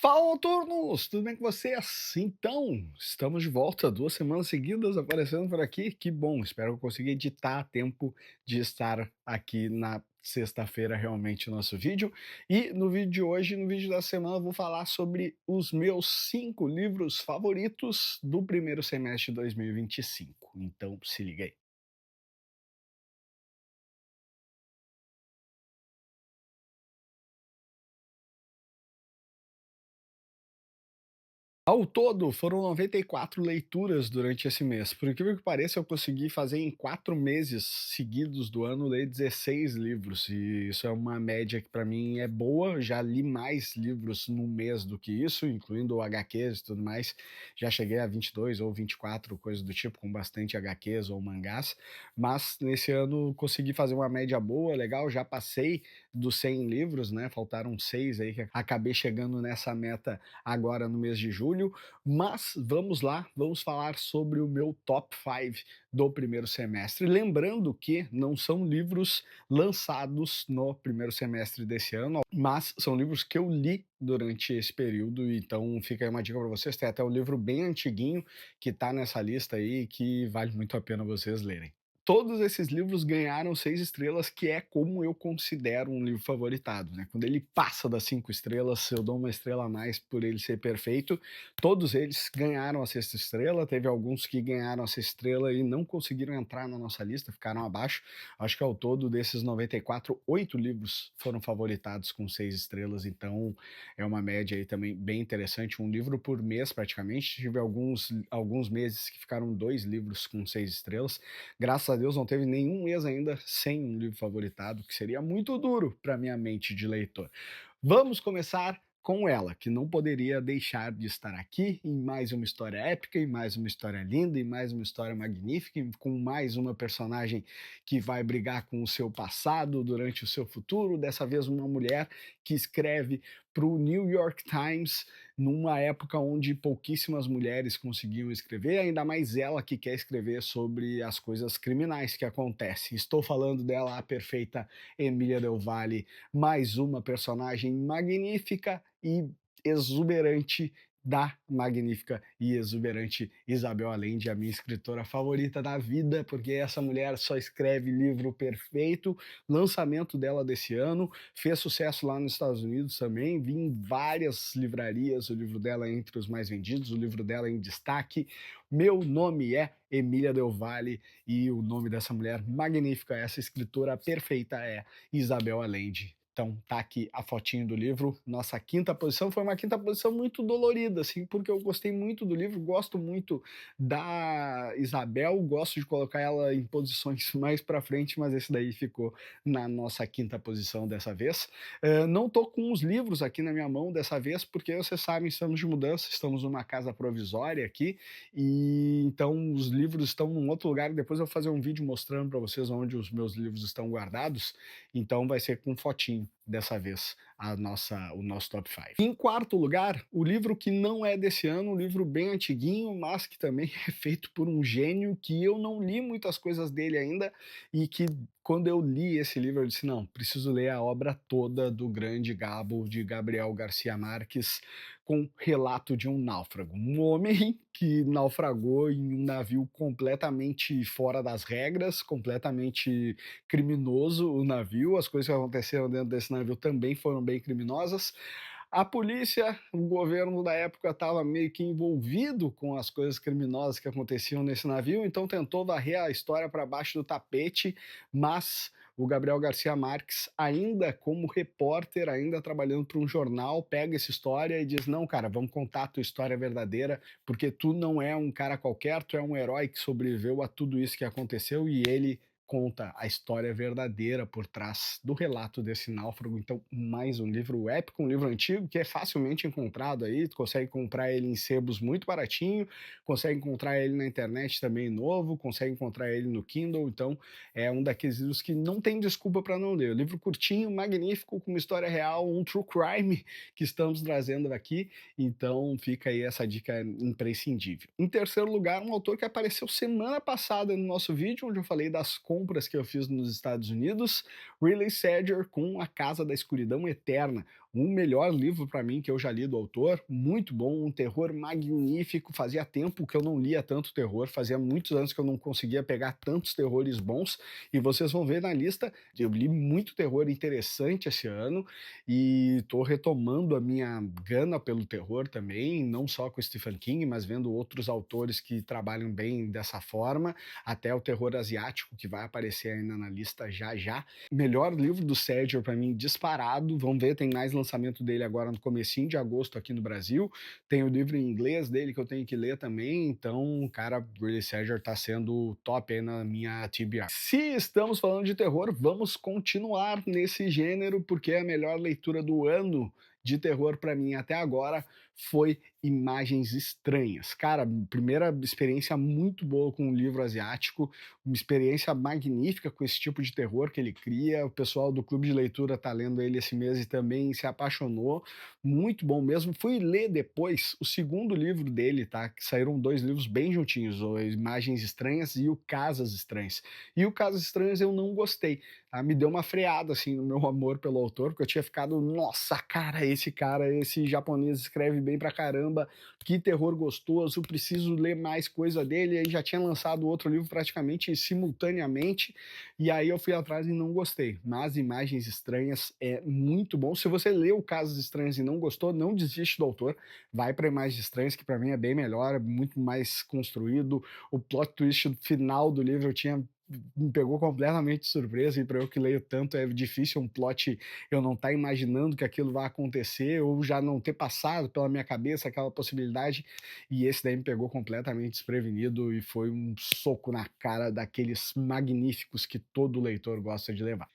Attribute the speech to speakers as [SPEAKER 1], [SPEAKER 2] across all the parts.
[SPEAKER 1] Fala, turnos! Tudo bem com vocês? Então, estamos de volta, 2 semanas seguidas aparecendo por aqui, que bom, espero que eu consiga editar a tempo de estar aqui na sexta-feira realmente o nosso vídeo. E no vídeo de hoje, no vídeo da semana, eu vou falar sobre os meus 5 livros favoritos do primeiro semestre de 2025, então se liga aí. Ao todo, foram 94 leituras durante esse mês. Por incrível que pareça, eu consegui fazer em 4 meses seguidos do ano, ler 16 livros, e isso é uma média que para mim é boa. Já li mais livros no mês do que isso, incluindo HQs e tudo mais. Já cheguei a 22 ou 24, coisa do tipo, com bastante HQs ou mangás, mas nesse ano consegui fazer uma média boa, legal. Já passei dos 100 livros, né, faltaram 6 aí, que acabei chegando nessa meta agora no mês de julho. Mas vamos lá, vamos falar sobre o meu top 5 do primeiro semestre. Lembrando que não são livros lançados no primeiro semestre desse ano, mas são livros que eu li durante esse período, então fica aí uma dica para vocês. Tem até um livro bem antiguinho que está nessa lista aí, que vale muito a pena vocês lerem. Todos esses livros ganharam 6 estrelas, que é como eu considero um livro favoritado, né? Quando ele passa das 5 estrelas, eu dou uma estrela a mais por ele ser perfeito. Todos eles ganharam a sexta estrela, teve alguns que ganharam a sexta estrela e não conseguiram entrar na nossa lista, ficaram abaixo. Acho que ao todo desses 94, 8 livros foram favoritados com 6 estrelas, então é uma média aí também bem interessante, um livro por mês praticamente. Tive alguns meses que ficaram 2 livros com 6 estrelas. Graças a Deus não teve nenhum mês ainda sem um livro favoritado, que seria muito duro para minha mente de leitor. Vamos começar com ela, que não poderia deixar de estar aqui em mais uma história épica, em mais uma história linda, em mais uma história magnífica, com mais uma personagem que vai brigar com o seu passado durante o seu futuro. Dessa vez, uma mulher que escreve para o New York Times numa época onde pouquíssimas mulheres conseguiam escrever, ainda mais ela que quer escrever sobre as coisas criminais que acontecem. Estou falando dela, a perfeita Emília Del Valle, mais uma personagem magnífica e exuberante da magnífica e exuberante Isabel Allende, a minha escritora favorita da vida, porque essa mulher só escreve livro perfeito. Lançamento dela desse ano, fez sucesso lá nos Estados Unidos também, vi em várias livrarias o livro dela entre os mais vendidos, o livro dela em destaque. Meu nome é Emília Del Valle e o nome dessa mulher magnífica, essa escritora perfeita, é Isabel Allende. Então tá aqui a fotinho do livro. Nossa quinta posição foi uma quinta posição muito dolorida, assim, porque eu gostei muito do livro, gosto muito da Isabel, gosto de colocar ela em posições mais para frente, mas esse daí ficou na nossa quinta posição dessa vez. Não tô com os livros aqui na minha mão dessa vez, porque vocês sabem, estamos de mudança, estamos numa casa provisória aqui, e então os livros estão num outro lugar. Depois eu vou fazer um vídeo mostrando para vocês onde os meus livros estão guardados, então vai ser com fotinho dessa vez o nosso top 5. Em quarto lugar, o livro que não é desse ano, um livro bem antiguinho, mas que também é feito por um gênio que eu não li muitas coisas dele ainda, e que quando eu li esse livro eu disse, não, preciso ler a obra toda do grande Gabo, de Gabriel Garcia Marques, com Relato de um Náufrago. Um homem que naufragou em um navio completamente fora das regras, completamente criminoso o navio, as coisas que aconteceram dentro desse navio também foram bem criminosas. A polícia, o governo da época estava meio que envolvido com as coisas criminosas que aconteciam nesse navio, então tentou varrer a história para baixo do tapete, mas o Gabriel Garcia Marques, ainda como repórter, ainda trabalhando para um jornal, pega essa história e diz, não, cara, vamos contar a tua história verdadeira, porque tu não é um cara qualquer, tu é um herói que sobreviveu a tudo isso que aconteceu, e ele conta a história verdadeira por trás do relato desse náufrago. Então, mais um livro épico, um livro antigo que é facilmente encontrado aí, tu consegue comprar ele em sebos muito baratinho, consegue encontrar ele na internet também novo, consegue encontrar ele no Kindle, então é um daqueles livros que não tem desculpa para não ler. Livro curtinho, magnífico, com uma história real, um true crime que estamos trazendo aqui, então fica aí essa dica imprescindível. Em terceiro lugar, um autor que apareceu semana passada no nosso vídeo, onde eu falei das compras que eu fiz nos Estados Unidos, Riley Sager com A Casa da Escuridão Eterna, o melhor livro para mim que eu já li do autor, muito bom, um terror magnífico. Fazia tempo que eu não lia tanto terror, fazia muitos anos que eu não conseguia pegar tantos terrores bons, e vocês vão ver na lista, eu li muito terror interessante esse ano, e estou retomando a minha gana pelo terror também, não só com Stephen King, mas vendo outros autores que trabalham bem dessa forma, até o terror asiático, que vai aparecer ainda na lista já já. Melhor livro do Sérgio para mim disparado, vamos ver, tem mais lançamento dele agora no comecinho de agosto aqui no Brasil, tem o livro em inglês dele que eu tenho que ler também, então, cara, Really Sérgio tá sendo top aí na minha TBR. Se estamos falando de terror, vamos continuar nesse gênero, porque a melhor leitura do ano de terror para mim até agora foi Imagens Estranhas. Cara, primeira experiência muito boa com um livro asiático, uma experiência magnífica com esse tipo de terror que ele cria. O pessoal do clube de leitura tá lendo ele esse mês e também se apaixonou. Muito bom mesmo. Fui ler depois o segundo livro dele, tá? Que saíram dois livros bem juntinhos, o Imagens Estranhas e o Casas Estranhas. E o Casas Estranhas eu não gostei, tá? Me deu uma freada assim no meu amor pelo autor, porque eu tinha ficado, nossa, cara, esse japonês escreve bem pra caramba, que terror gostoso, preciso ler mais coisa dele. Aí já tinha lançado outro livro praticamente simultaneamente, e aí eu fui atrás e não gostei. Mas Imagens Estranhas é muito bom. Se você leu Casas Estranhas e não gostou, não desiste do autor, vai para Imagens Estranhas, que para mim é bem melhor, é muito mais construído. O plot twist final do livro eu tinha me pegou completamente de surpresa, e para eu que leio tanto é difícil um plot eu não estar imaginando que aquilo vai acontecer ou já não ter passado pela minha cabeça aquela possibilidade, e esse daí me pegou completamente desprevenido e foi um soco na cara daqueles magníficos que todo leitor gosta de levar.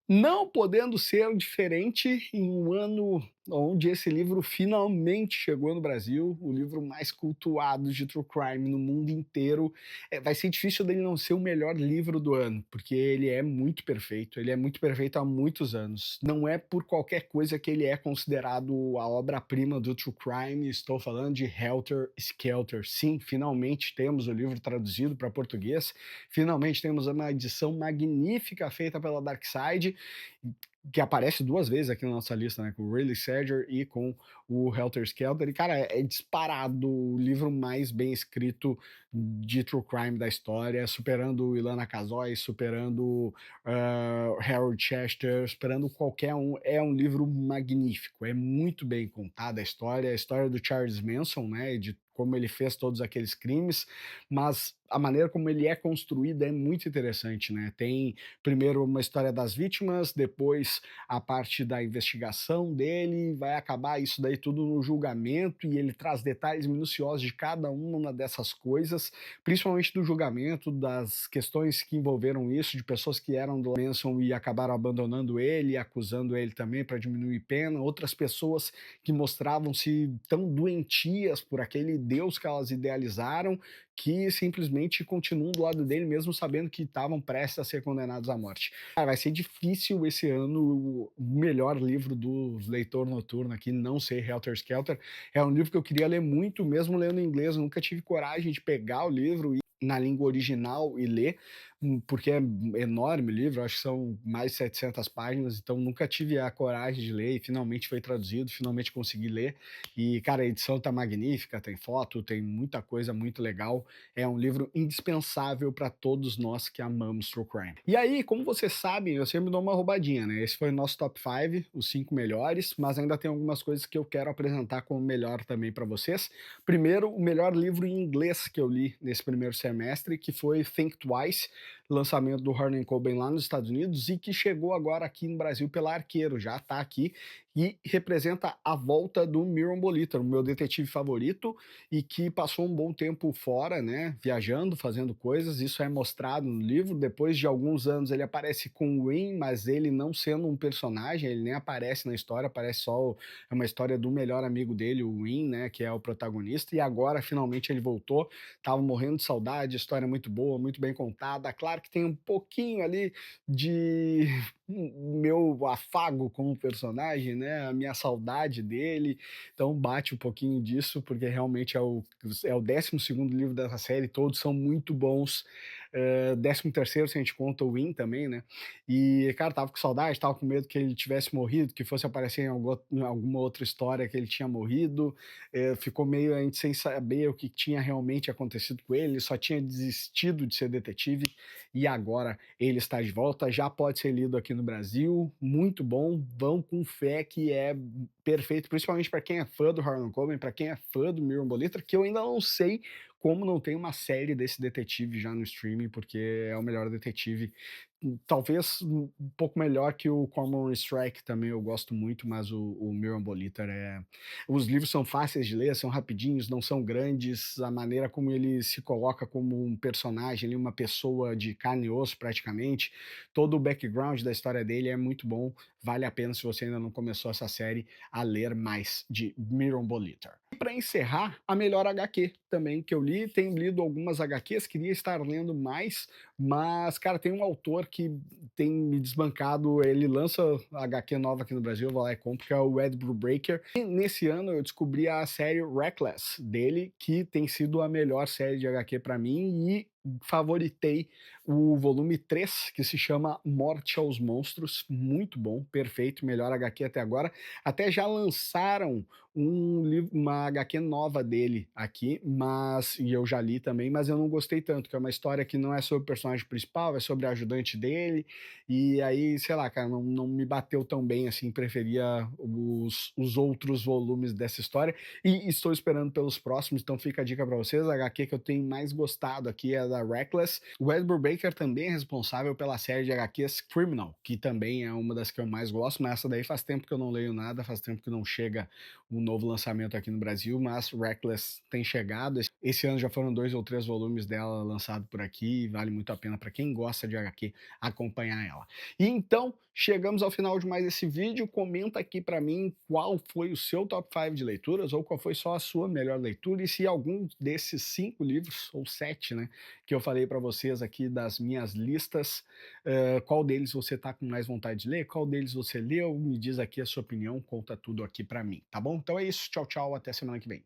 [SPEAKER 1] Não podendo ser diferente em um ano onde esse livro finalmente chegou no Brasil, o livro mais cultuado de true crime no mundo inteiro. Vai ser difícil dele não ser o melhor livro do ano, porque ele é muito perfeito há muitos anos. Não é por qualquer coisa que ele é considerado a obra-prima do true crime. Estou falando de Helter Skelter. Sim, finalmente temos o livro traduzido para português, finalmente temos uma edição magnífica feita pela Darkside, que aparece duas vezes aqui na nossa lista, né, com o Riley Sager e com o Helter Skelter. E, cara, é disparado o livro mais bem escrito de true crime da história, superando Ilana Kazoy, superando Harold Chester, superando qualquer um. É um livro magnífico, é muito bem contada a história do Charles Manson, né, de como ele fez todos aqueles crimes, mas a maneira como ele é construído é muito interessante, né? Tem primeiro uma história das vítimas, depois a parte da investigação dele, vai acabar isso daí tudo no julgamento, e ele traz detalhes minuciosos de cada uma dessas coisas, principalmente do julgamento, das questões que envolveram isso, de pessoas que eram do Manson e acabaram abandonando ele, acusando ele também para diminuir pena, outras pessoas que mostravam-se tão doentias por aquele Deus que elas idealizaram, que simplesmente continuam do lado dele mesmo sabendo que estavam prestes a ser condenados à morte. Cara, vai ser difícil esse ano o melhor livro do leitor noturno aqui não ser Helter Skelter. É um livro que eu queria ler muito, mesmo lendo em inglês, eu nunca tive coragem de pegar o livro e na língua original e ler, porque é enorme o livro, acho que são mais de 700 páginas, então nunca tive a coragem de ler, e finalmente foi traduzido, finalmente consegui ler, e, cara, a edição tá magnífica, tem foto, tem muita coisa muito legal, é um livro indispensável para todos nós que amamos true crime. E aí, como vocês sabem, eu sempre dou uma roubadinha, né? Esse foi o nosso top 5, os 5 melhores, mas ainda tem algumas coisas que eu quero apresentar como melhor também para vocês. Primeiro, o melhor livro em inglês que eu li nesse primeiro semestre, que foi Think Twice, lançamento do Harlan Coben lá nos Estados Unidos, e que chegou agora aqui no Brasil pela Arqueiro, já está aqui, e representa a volta do Miron Molitor, o meu detetive favorito, e que passou um bom tempo fora, né, viajando, fazendo coisas. Isso é mostrado no livro. Depois de alguns anos ele aparece com o Wayne, mas ele não sendo um personagem, ele nem aparece na história, aparece só é uma história do melhor amigo dele, o Wayne, né, que é o protagonista, e agora finalmente ele voltou. Tava morrendo de saudade, história muito boa, muito bem contada. Claro que tem um pouquinho ali de meu afago com o personagem, né, a minha saudade dele, então bate um pouquinho disso, porque realmente é o 12º livro dessa série, todos são muito bons, 13º se a gente conta o Win também, né, e cara, tava com saudade, tava com medo que ele tivesse morrido, que fosse aparecer em alguma outra história que ele tinha morrido, ficou meio a gente sem saber o que tinha realmente acontecido com ele só tinha desistido de ser detetive, e agora ele está de volta, já pode ser lido aqui no Brasil, muito bom, vão com fé que é perfeito, principalmente para quem é fã do Harlan Coben, para quem é fã do Miriam Bolitra, que eu ainda não sei como não tem uma série desse detetive já no streaming, porque é o melhor detetive. Talvez um pouco melhor que o Cormoran Strike também, eu gosto muito, mas o Miriam Boliter é. Os livros são fáceis de ler, são rapidinhos, não são grandes, a maneira como ele se coloca como um personagem, ali, uma pessoa de carne e osso praticamente, todo o background da história dele é muito bom, vale a pena se você ainda não começou essa série a ler mais de Miriam Boliter. E para encerrar, a melhor HQ também que eu li, tenho lido algumas HQs, queria estar lendo mais, mas, cara, tem um autor que tem me desbancado, ele lança HQ nova aqui no Brasil, eu vou lá e compro, que é o Ed Brubaker. E nesse ano eu descobri a série Reckless dele, que tem sido a melhor série de HQ para mim, e favoritei o volume 3, que se chama Morte aos Monstros, muito bom, perfeito, melhor HQ até agora. Até já lançaram uma HQ nova dele aqui, e eu já li também, mas eu não gostei tanto, que é uma história que não é sobre o personagem principal, é sobre a ajudante dele, e aí, sei lá, cara, não me bateu tão bem assim, preferia os outros volumes dessa história, e estou esperando pelos próximos, então fica a dica para vocês, a HQ que eu tenho mais gostado aqui é da Reckless. O Ed Brubaker também é responsável pela série de HQs Criminal, que também é uma das que eu mais gosto, mas essa daí faz tempo que eu não leio nada, faz tempo que não chega um novo lançamento aqui no Brasil, mas Reckless tem chegado. Esse ano já foram 2 ou 3 volumes dela lançados por aqui, e vale muito a pena para quem gosta de HQ acompanhar ela. E então, chegamos ao final de mais esse vídeo, comenta aqui para mim qual foi o seu top 5 de leituras, ou qual foi só a sua melhor leitura, e se algum desses 5 livros, ou 7, né, que eu falei para vocês aqui das minhas listas, qual deles você tá com mais vontade de ler, qual deles você leu, me diz aqui a sua opinião, conta tudo aqui para mim, tá bom? Então é isso, tchau, tchau, até semana que vem.